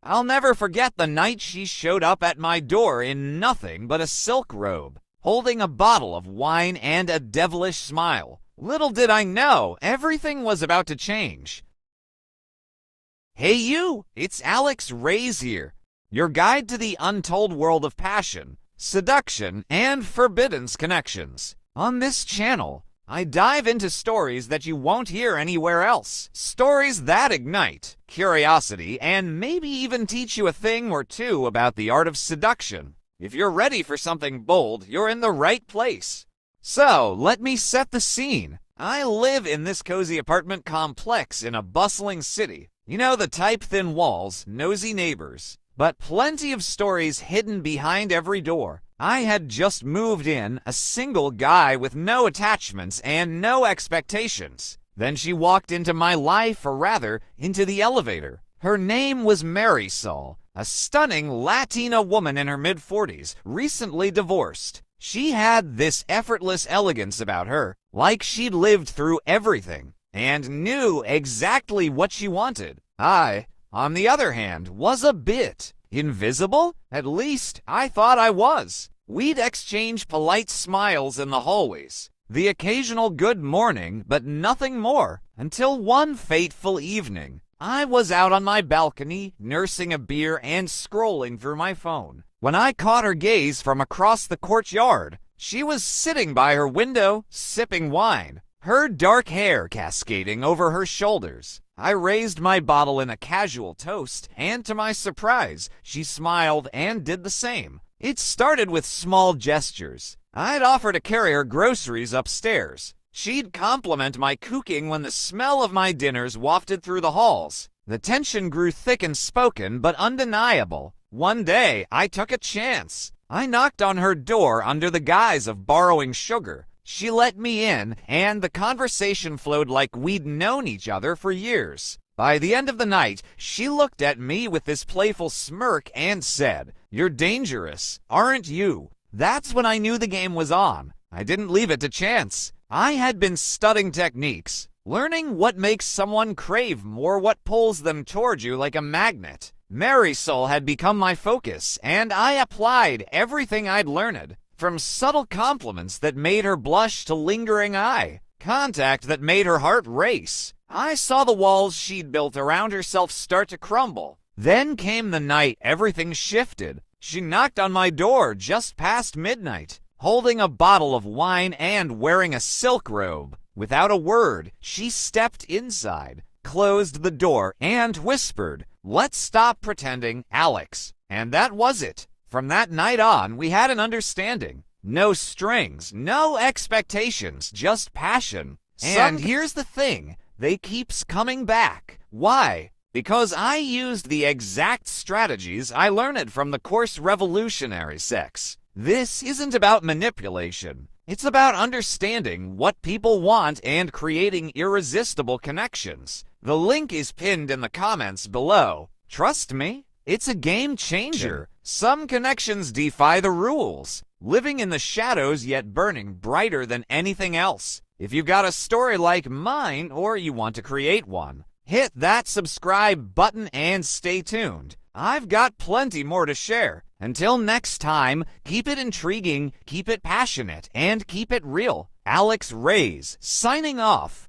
I'll never forget the night she showed up at my door in nothing but a silk robe, holding a bottle of wine and a devilish smile. Little did I know, everything was about to change. Hey you, it's Alex Reyes here, your guide to the untold world of passion, seduction, and forbidden connections. On this channel, I dive into stories that you won't hear anywhere else. Stories that ignite curiosity and maybe even teach you a thing or two about the art of seduction. If you're ready for something bold, you're in the right place. So, let me set the scene. I live in this cozy apartment complex in a bustling city. You know, the type: thin walls, nosy neighbors, but plenty of stories hidden behind every door. I had just moved in, a single guy with no attachments and no expectations. Then she walked into my life, or rather, into the elevator. Her name was Marisol, a stunning Latina woman in her mid-40s, recently divorced. She had this effortless elegance about her, like she'd lived through everything, and knew exactly what she wanted. I, on the other hand, was a bit invisible. At least, I thought I was. We'd exchange polite smiles in the hallways, the occasional good morning, but nothing more, until one fateful evening. I was out on my balcony, nursing a beer and scrolling through my phone, when I caught her gaze from across the courtyard. She was sitting by her window, sipping wine, her dark hair cascading over her shoulders. I raised my bottle in a casual toast, and to my surprise, she smiled and did the same. It started with small gestures. I'd offer to carry her groceries upstairs. She'd compliment my cooking when the smell of my dinners wafted through the halls. The tension grew thick and spoken, but undeniable. One day, I took a chance. I knocked on her door under the guise of borrowing sugar. She let me in, and the conversation flowed like we'd known each other for years. By the end of the night, she looked at me with this playful smirk and said, "You're dangerous, aren't you?" That's when I knew the game was on. I didn't leave it to chance. I had been studying techniques, learning what makes someone crave more, what pulls them toward you like a magnet. Marisol had become my focus, and I applied everything I'd learned, from subtle compliments that made her blush to lingering eye contact that made her heart race. I saw the walls she'd built around herself start to crumble. Then came the night everything shifted. She knocked on my door just past midnight, holding a bottle of wine and wearing a silk robe. Without a word, she stepped inside, closed the door, and whispered, "Let's stop pretending, Alex." And that was it. From that night on, we had an understanding. No strings, no expectations, just passion. And here's the thing. They keeps coming back. Why? Because I used the exact strategies I learned from the course Revolutionary Sex. This isn't about manipulation. It's about understanding what people want and creating irresistible connections. The link is pinned in the comments below. Trust me, it's a game changer. Some connections defy the rules, living in the shadows yet burning brighter than anything else. If you've got a story like mine, or you want to create one, hit that subscribe button and stay tuned. I've got plenty more to share. Until next time, keep it intriguing, keep it passionate, and keep it real. Alex Reyes, signing off.